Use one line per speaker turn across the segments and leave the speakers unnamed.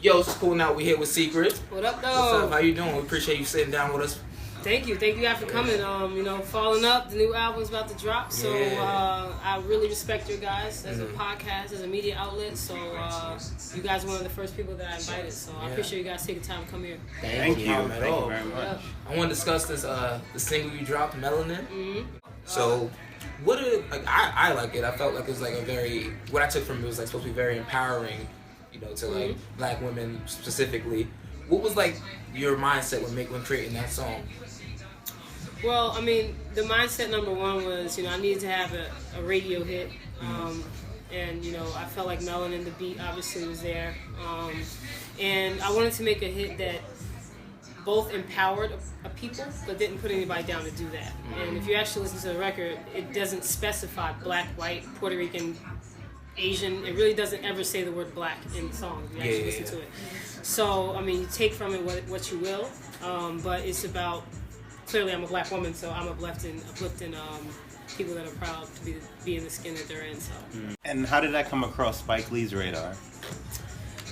Yo, it's cool now. We here with Secrett.
What up, though?
What's up? How you doing? We appreciate you sitting down with us.
Thank you guys for coming. Following up, the new album's about to drop, so I really respect you guys as a podcast, as a media outlet. So you guys are one of the first people that I invited. So I appreciate you guys taking time to come here.
Thank you. Thank
you very much.
I want to discuss this the single you dropped, Melanin.
Mm-hmm.
So. What did I like it? I felt like it was like a very what I took from it was like supposed to be very empowering, to like black women specifically. What was like your mindset when creating that song?
Well, I mean, the mindset number one was I needed to have a radio hit, and I felt like Melanin, the beat obviously was there, and I wanted to make a hit that both empowered a people, but didn't put anybody down to do that. And if you actually listen to the record, it doesn't specify black, white, Puerto Rican, Asian. It really doesn't ever say the word black in the song if you actually listen to it. So, I mean, you take from it what you will, but it's about, clearly I'm a black woman, so I'm uplifting people that are proud to be in the skin that they're in. So.
And how did that come across Spike Lee's radar?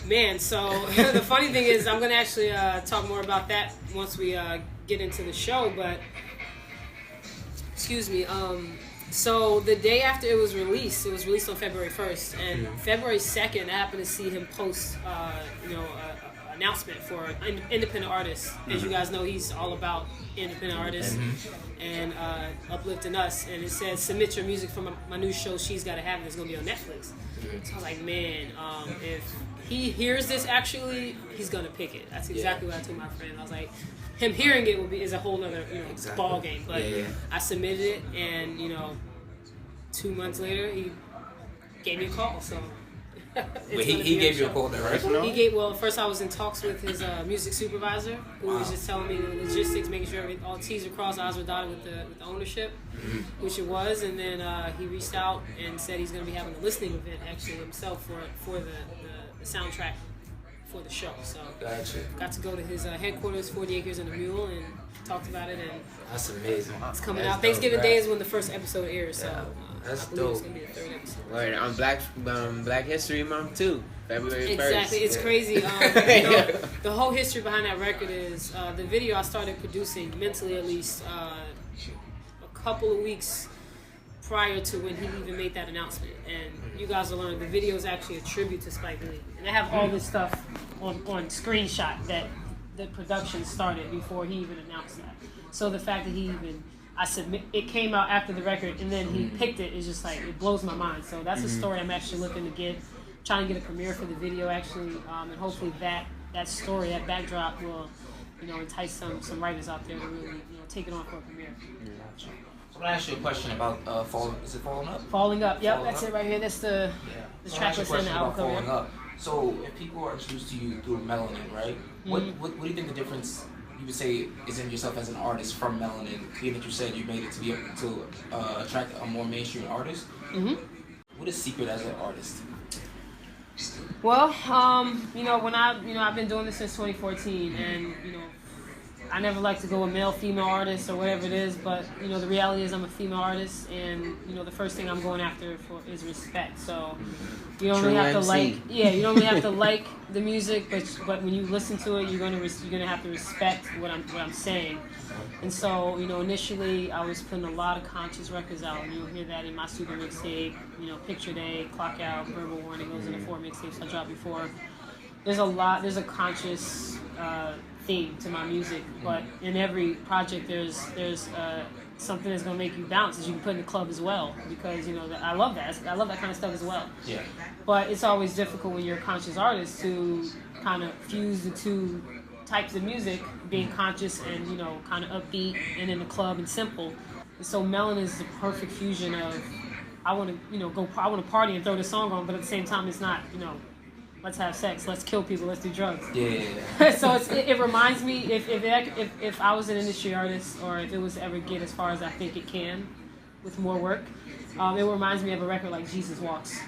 Man, so the funny thing is I'm going to actually talk more about that once we get into the show, but excuse me. So the day after it was released on February 1st, and February 2nd I happened to see him post an announcement for independent artists. As you guys know, he's all about independent artists and uplifting us, and it says submit your music for my new show She's Gotta Have It. It's going to be on Netflix. So I was like, man, if he hears this, actually, he's gonna pick it. That's exactly what I told my friend. I was like, him hearing it is a whole nother ball game. But I submitted it, and 2 months later, he gave me a call. So
wait, he gave you a call, right?
Well, first I was in talks with his music supervisor, who was just telling me the logistics, making sure all T's are crossed, I's are dotted with the ownership, which it was. And then he reached out and said he's going to be having a listening event actually himself for the soundtrack for the show. So got to go to his headquarters, 40 Acres and a Mule, and talked about it. And
that's amazing.
It's coming out. Thanksgiving Day is when the first episode airs. So
that's
dope. It's gonna be the third episode.
Right, on Black History Month too, February 1st.
Exactly, it's crazy. The whole history behind that record is the video I started producing mentally, at least a couple of weeks prior to when he even made that announcement. And you guys will learn the video is actually a tribute to Spike Lee. And they have all this stuff on screenshot that the production started before he even announced that. So the fact that it came out after the record and then he picked it is just like, it blows my mind. So that's a story I'm actually looking to get, trying to get a premiere for the video actually, and hopefully that story, that backdrop will, entice some writers out there to really, take it on for a premiere.
I'm gonna ask you a question about is it Falling Up?
Falling Up, yep,
Falling
that's
Up?
it right here. That's the track list in the album cover.
Falling Up. So if people are introduced to you through Melanin, right? What do you think the difference you would say is in yourself as an artist from Melanin? Being that you said you made it to be able to attract a more mainstream artist. What is Secrett as an artist?
Well, when I've been doing this since 2014, and I never like to go with male, female artists or whatever it is, but the reality is I'm a female artist, and the first thing I'm going after for is respect. So you don't really have to you don't really have to like the music, but when you listen to it, you're gonna have to respect what I'm saying. And so initially I was putting a lot of conscious records out, and you'll hear that in my super mixtape, Picture Day, Clock Out, Verbal Warning. Those are the 4 mixtapes I dropped before. There's a conscious theme to my music, but in every project there's something that's gonna make you bounce that you can put in the club as well, because I love that kind of stuff as well.
Yeah.
But it's always difficult when you're a conscious artist to kind of fuse the two types of music, being conscious and kind of upbeat, and in the club and simple. And so Melanin is the perfect fusion of I want to party and throw this song on, but at the same time it's not let's have sex, let's kill people, let's do drugs.
Yeah.
So it reminds me, if I was an industry artist, or if it was to ever get as far as I think it can with more work, it reminds me of a record like Jesus Walks.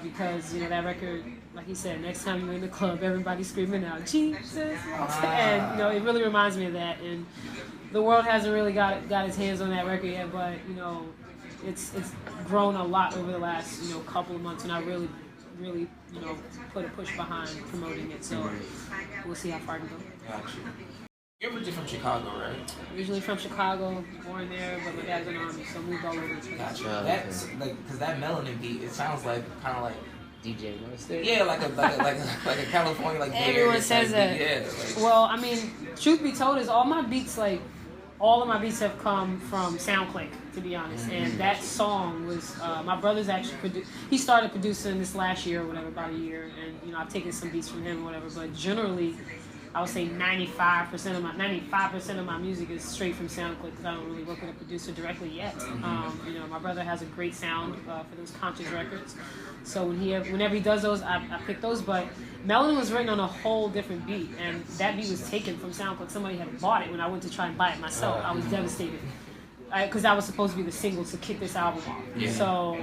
Because that record, like he said, next time you're in the club, everybody's screaming out Jesus Walks. And it really reminds me of that. And the world hasn't really got its hands on that record yet, but it's grown a lot over the last couple of months, and I really you know, put a push behind promoting it. So we'll see how far I can go.
Gotcha. You're originally from Chicago, right?
Originally from Chicago, born there, but my dad's in the Army, so moved all over the place.
Gotcha.
Oh,
That's like, cause that Melanin beat, it sounds like kind of like
DJ Mustard.
yeah, like a California like Bay
Everyone
Area
says
type
that.
beat. Yeah. Like,
Well, I mean, truth be told, is all my beats all of my beats have come from SoundClick, to be honest. And that song was my brother's actually he started producing this last year or whatever, about a year, and you know I've taken some beats from him or whatever. But generally, I would say 95% of my music is straight from SoundClick because I don't really work with a producer directly yet. You know, my brother has a great sound for those conscious records. So whenever he does those, I pick those. But Melanin was written on a whole different beat, and that beat was taken from SoundClick. Somebody had bought it when I went to try and buy it myself. I was devastated because I was supposed to be the single to kick this album off.
Yeah.
So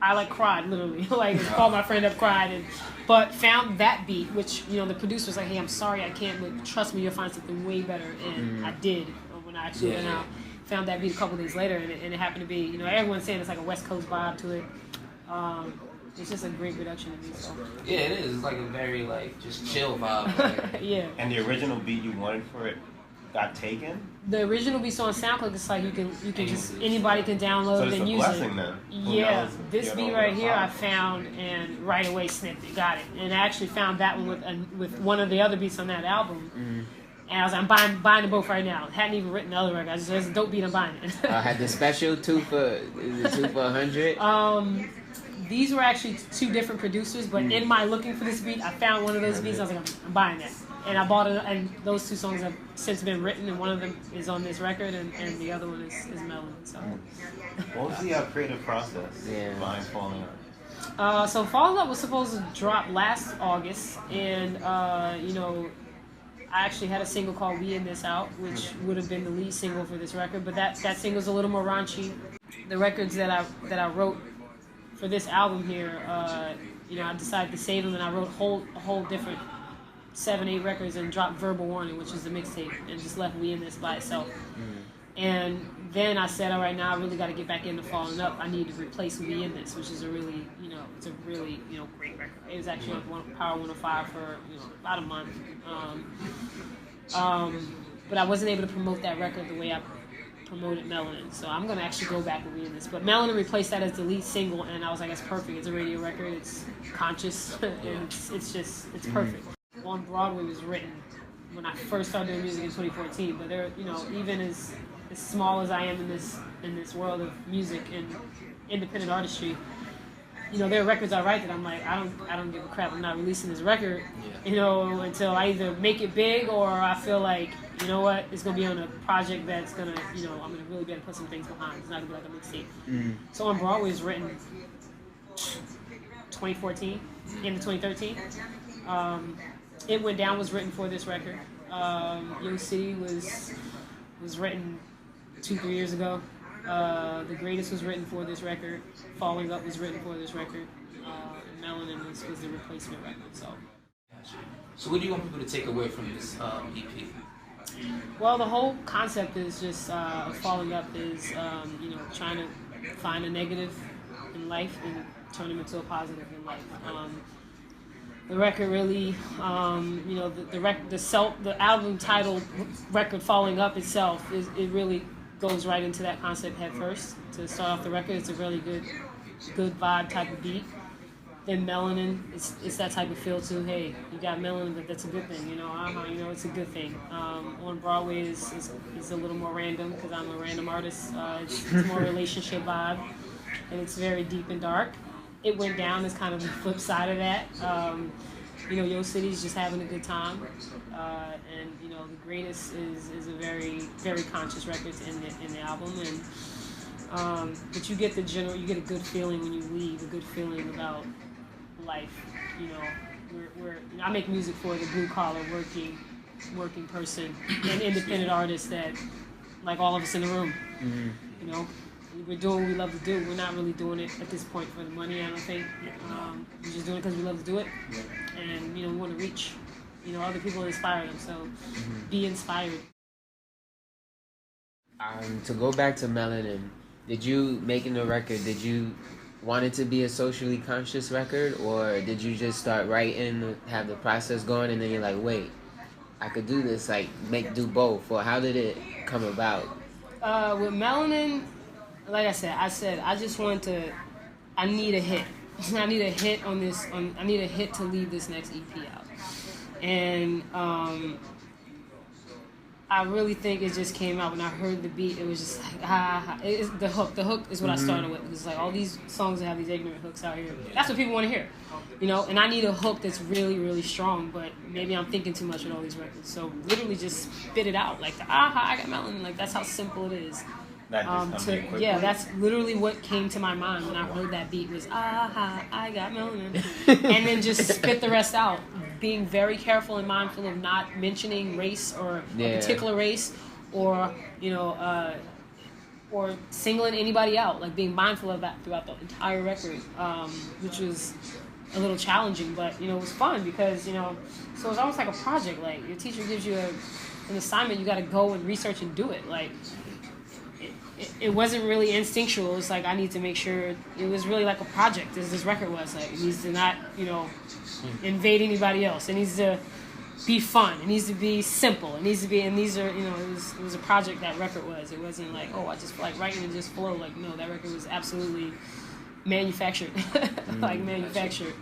I cried literally, called my friend up, cried, but found that beat, which you know the producer was like, "Hey, I'm sorry, I can't, but trust me, you'll find something way better." And I did when I actually went out. Found that beat a couple days later, and it happened to be, you know, everyone's saying it's like a West Coast vibe to it. It's just a great production to me. So.
yeah, it is. It's like a very just chill vibe. Like,
Yeah.
And the original beat you wanted for it got taken?
The original beats on SoundCloud, it's like you can just anybody can download
So
it
it's
and
a
use
blessing
it.
then.
Yeah, this
You
beat
know,
right here I
vibe.
found and right away snipped it, got it, and I actually found that one with one of the other beats on that album. And I was like, I'm buying them both right now. Hadn't even written the other record. I just there's a dope beat, I'm buying it.
Had the special 2 for 100.
These were actually two different producers, but in my looking for this beat, I found one of those beats. I was like, I'm buying that. And I bought it, and those two songs have since been written, and one of them is on this record, and the other one is Melanin. So.
What was the creative process behind Falling Out?
So Falling Up was supposed to drop last August, and you know, I actually had a single called "We In This Out," which would have been the lead single for this record, but that single's a little more raunchy. The records that I wrote for this album here, you know, I decided to save them, and I wrote a whole different 7-8 records and dropped Verbal Warning, which is the mixtape, and just left We In This by itself. And then I said, all right, now I really got to get back into Falling Up. I need to replace We In This, which is a really, you know, great record. It was actually on Power 105 for, you know, about a month. But I wasn't able to promote that record the way I promoted Melanin. So I'm going to actually go back and We In This. But Melanin replaced that as the lead single, and I was like, it's perfect. It's a radio record. It's conscious. And it's perfect. On Broadway was written when I first started doing music in 2014. But there, you know, even as small as I am in this world of music and independent artistry, you know, there are records I write that I'm like, I don't give a crap. I'm not releasing this record, you know, until I either make it big or I feel like, you know what, it's gonna be on a project that's gonna, you know, I'm gonna really be able to put some things behind. It's not gonna be like a mixtape. So On Broadway is written 2014 into 2013. It Went Down was written for this record. Yo City was written 2-3 years ago. The Greatest was written for this record. Falling Up was written for this record. And Melanin was the replacement record.
So what do you want people to take away from this EP?
Well, the whole concept is just Falling Up is you know, trying to find a negative in life and turn them into a positive in life. The record really, you know, the album titled record Falling Up itself it really goes right into that concept head first. To start off the record, it's a really good vibe type of beat. Then Melanin, it's that type of feel too. Hey, you got Melanin, but that's a good thing, you know. You know, it's a good thing. On Broadway is a little more random because I'm a random artist. It's more relationship vibe, and it's very deep and dark. It Went Down is kind of the flip side of that. You know, Yo City's just having a good time, and you know, The Greatest is a very, very conscious record in the album, and but you get you get a good feeling when you leave, a good feeling about life. You know, I make music for the blue collar working person, and independent artist that, like all of us in the room, you know. We're doing what we love to do. We're not really doing it at this point for the money, I don't think. We're just doing it because we love to do it. And, you know, we want to reach, you know, other people and inspire them. So be inspired.
To go back to Melanin, making the record, did you want it to be a socially conscious record, or did you just start writing, have the process going, and then you're like, wait, I could do this, like do both, or how did it come about?
With Melanin, like I said I just wanted to. I need a hit. I need a hit on this. I need a hit to lead this next EP out, and I really think it just came out when I heard the beat. It was just like it's the hook. The hook is what I started with. It's like all these songs that have these ignorant hooks out here. That's what people want to hear, you know. And I need a hook that's really, really strong. But maybe I'm thinking too much with all these records. So literally just spit it out. Like I got Melanin. Like that's how simple it is. That's literally what came to my mind when I heard that beat was I got Melanin, and then just spit the rest out, being very careful and mindful of not mentioning race or a particular race, or or singling anybody out, like being mindful of that throughout the entire record, which was a little challenging, but it was fun because so it's almost like a project. Like your teacher gives you an assignment, you got to go and research and do it. Like. It wasn't really instinctual. It's like I need to make sure it was really like a project. As this record was like, it needs to not invade anybody else. It needs to be fun. It needs to be simple. It needs to be, and these are it was a project. That record was. It wasn't like I just feel like writing and just flow. Like no, that record was absolutely manufactured, like manufactured.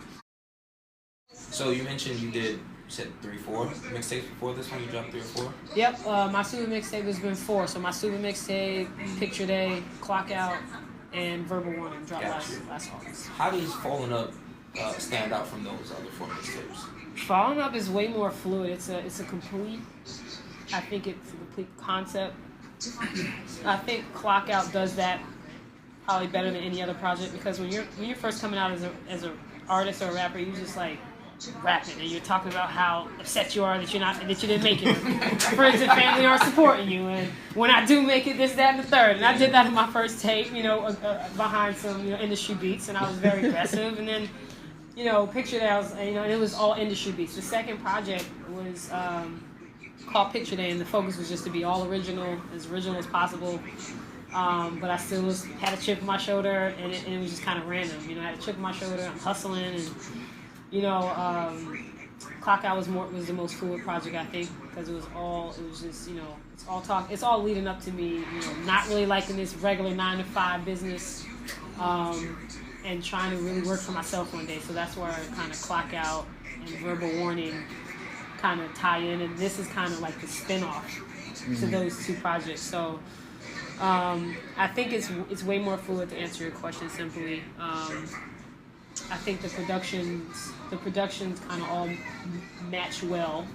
So you mentioned you said 3-4 mixtapes before this one. You dropped 3 or 4.
Yep, my Super mixtape has been 4. So my Super mixtape, Picture Day, Clock Out, and Verbal Warning dropped last August.
How does Falling Up stand out from those other 4 mixtapes?
Falling Up is way more fluid. It's a complete. I think it's a complete concept. I think Clock Out does that probably better than any other project because when you're first coming out as a artist or a rapper, you just like. Rapping and you're talking about how upset you are that you didn't make it. Friends and family aren't supporting you, and when I do make it, this, that, and the third. And I did that in my first tape, behind some industry beats, and I was very aggressive. And then, Picture Day, I was, and it was all industry beats. The second project was called Picture Day, and the focus was just to be all original as possible. But I still had a chip on my shoulder, and it was just kind of random. I had a chip on my shoulder. I'm hustling and. Clock Out was the most fluid project I think because it was just it's all talk. It's all leading up to me not really liking this regular 9-to-5 business and trying to really work for myself one day. So that's where kind of Clock Out and Verbal Warning kind of tie in, and this is kind of like the spin-off to those 2 projects. So I think it's way more fluid to answer your question simply. I think the productions kind of all match well.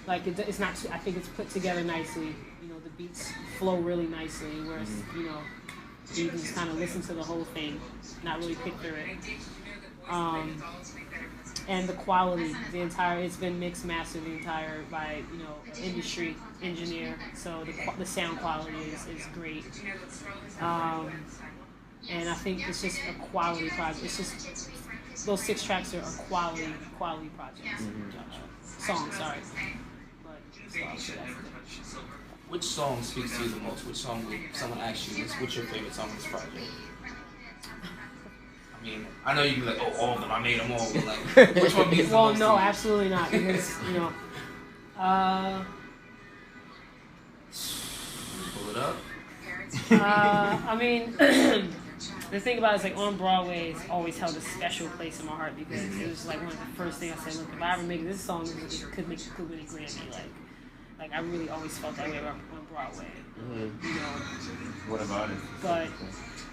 Like it's not. I think it's put together nicely. The beats flow really nicely. Whereas you can just kind of listen to the whole thing, not really picture it. And the quality, it's been mixed mastered the entire by industry engineer. So the sound quality is great. And I think it's just a quality project. It's just those 6 tracks are quality projects. Songs, sorry.
Which song speaks to you the most? Which song would someone ask you? What's your favorite song on this project? I mean, I know you can be like, all of them. I made them all. But like, which one means the most?
Well, no, absolutely not. Because
pull it up.
I mean. The thing about it is, like, on Broadway, it's always held a special place in my heart because it was, like, one of the first things I said, look, if I ever make this song, it could win a Grammy. Like, I really always felt that way about on Broadway.
What about it?
But,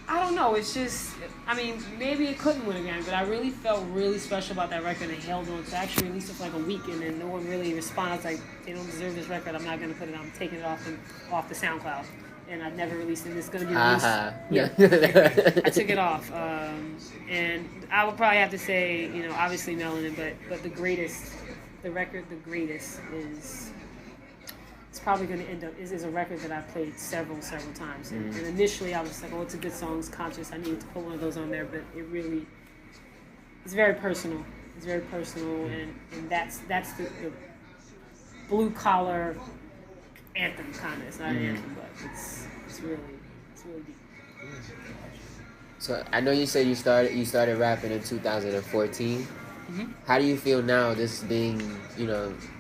I don't know, it's just, I mean, maybe it couldn't win a Grammy, but I really felt really special about that record and held on to actually released it for, like, a week, and then no one really responded. I was like, they don't deserve this record, I'm not going to put it, I'm taking it off the SoundCloud. And I've never released it. It's going to be released. Yeah, I took it off. And I would probably have to say, obviously Melanin, but the greatest is it's probably going to end up is a record that I've played several times. And initially I was like, it's a good song, it's conscious. I needed to put one of those on there, but it's very personal. It's very personal, and that's the blue collar anthem kind of. It's not an anthem, but it's really deep.
So I know you said you started rapping in 2014.
Mm-hmm.
How do you feel now, this being,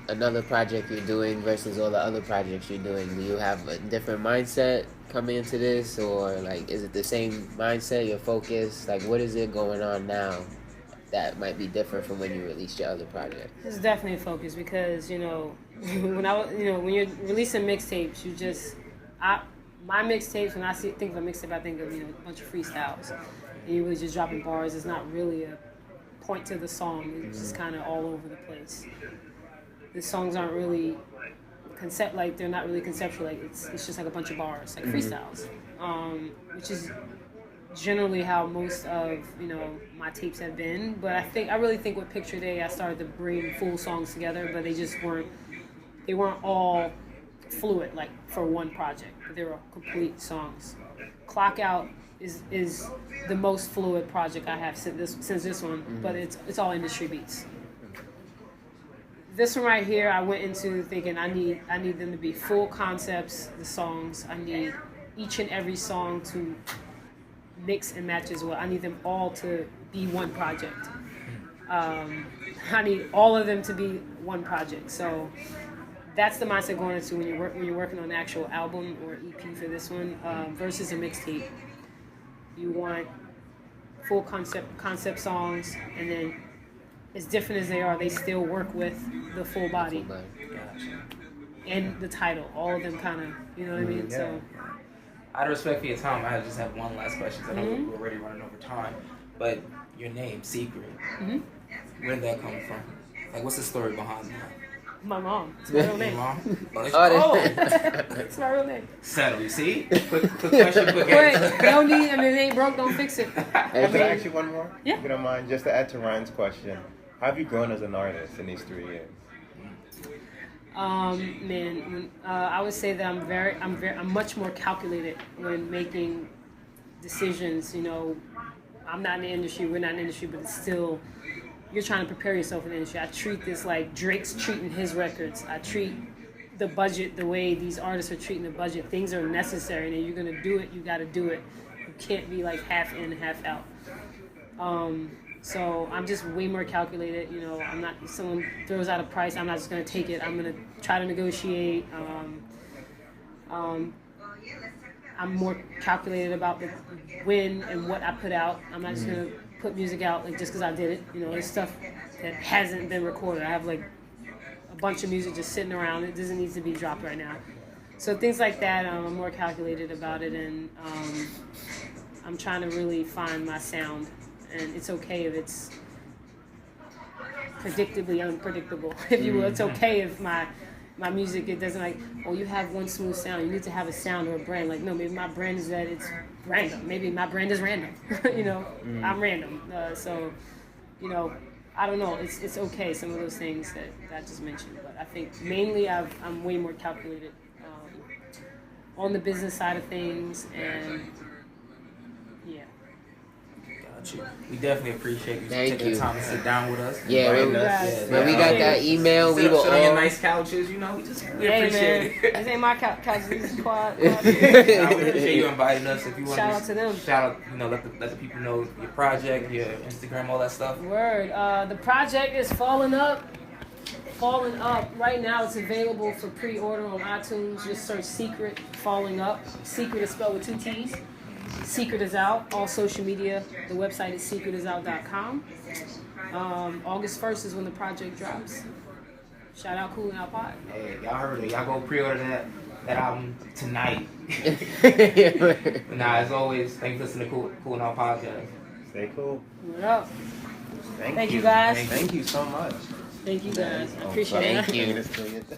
another project you're doing versus all the other projects you're doing? Do you have a different mindset coming into this, or like is it the same mindset, your focus? Like, what is it going on now that might be different from when you released your other project?
It's definitely a focus because when when you're releasing mixtapes, my mixtapes, when I think of a mixtape, I think of a bunch of freestyles. And you're really just dropping bars. It's not really a point to the song. It's just kind of all over the place. The songs aren't really they're not really conceptual. Like it's just like a bunch of bars, like freestyles, which is generally how most of my tapes have been. But I really think with Picture Day, I started to bring full songs together, but they weren't all fluid like for one project, but they were complete songs. Clock Out is the most fluid project I have since this one, but it's all industry beats. This one right here, I went into thinking I need them to be full concepts, the songs. I need each and every song to mix and match as well. I need them all to be one project. I need all of them to be one project. So that's the mindset going into when you're working on an actual album or EP for this one versus a mixtape. You want full concept songs, and then as different as they are, they still work with the full body.
Gotcha.
And the title, all of them kind of, you know what I mean?
Yeah.
So,
Out of respect for your time, I just have one last question. I know we're already running over time, but your name, Secrett, where did that come from? Like, what's the story behind that?
my mom. It's my real name.
Your mom?
It's my real name.
Settle, you see? Quick question, quick
Wait,
answer.
no need. I mean, it ain't broke, don't fix it.
Hey, can I ask you one more?
Yeah.
If you don't mind, just to add to Ryan's question. How have you grown as an artist in these 3 years?
I would say that I'm much more calculated when making decisions. I'm not in the industry, we're not in the industry, but it's still, you're trying to prepare yourself in the industry. I treat this like Drake's treating his records. I treat the budget the way these artists are treating the budget. Things are necessary, and if you're gonna do it, you gotta do it. You can't be like half in, half out. So I'm just way more calculated. I'm not, if someone throws out a price, I'm not just gonna take it. I'm gonna try to negotiate. I'm more calculated about the when and what I put out. I'm not just gonna put music out like just because I did it. There's stuff that hasn't been recorded. I have like a bunch of music just sitting around. It doesn't need to be dropped right now. So things like that, I'm more calculated about it, and I'm trying to really find my sound. And it's okay if it's predictably unpredictable, if you will. It's okay if my music, it doesn't like, you have one smooth sound. You need to have a sound or a brand. Like, no, maybe my brand is that it's random. Maybe my brand is random. I'm random. So, I don't know. It's okay, some of those things that I just mentioned. But I think mainly I'm way more calculated on the business side of things, and yeah.
We definitely appreciate you taking the time to sit down with us.
Yeah, when we got that email, we were
sit on your
all
nice couches, we appreciate
it. This ain't my couch. This is quad.
I appreciate you inviting us. If you want
shout out to them.
Shout out, let the people know your project, your Instagram, all that stuff.
Word. The project is falling up. Right now, it's available for pre-order on iTunes. Just search Secrett Falling Up. Secrett is spelled with 2 T's. Secrett is out. All social media. The website is secretisout.com. August 1st is when the project drops. Shout out Coolin Out Pod.
Hey, y'all heard it. Y'all go pre-order that album tonight. As always, thank you for listening to Coolin Out Podcast.
Stay cool.
What up?
Thank
you guys.
Thank you so much.
Thank you guys. I appreciate it.
Thank you.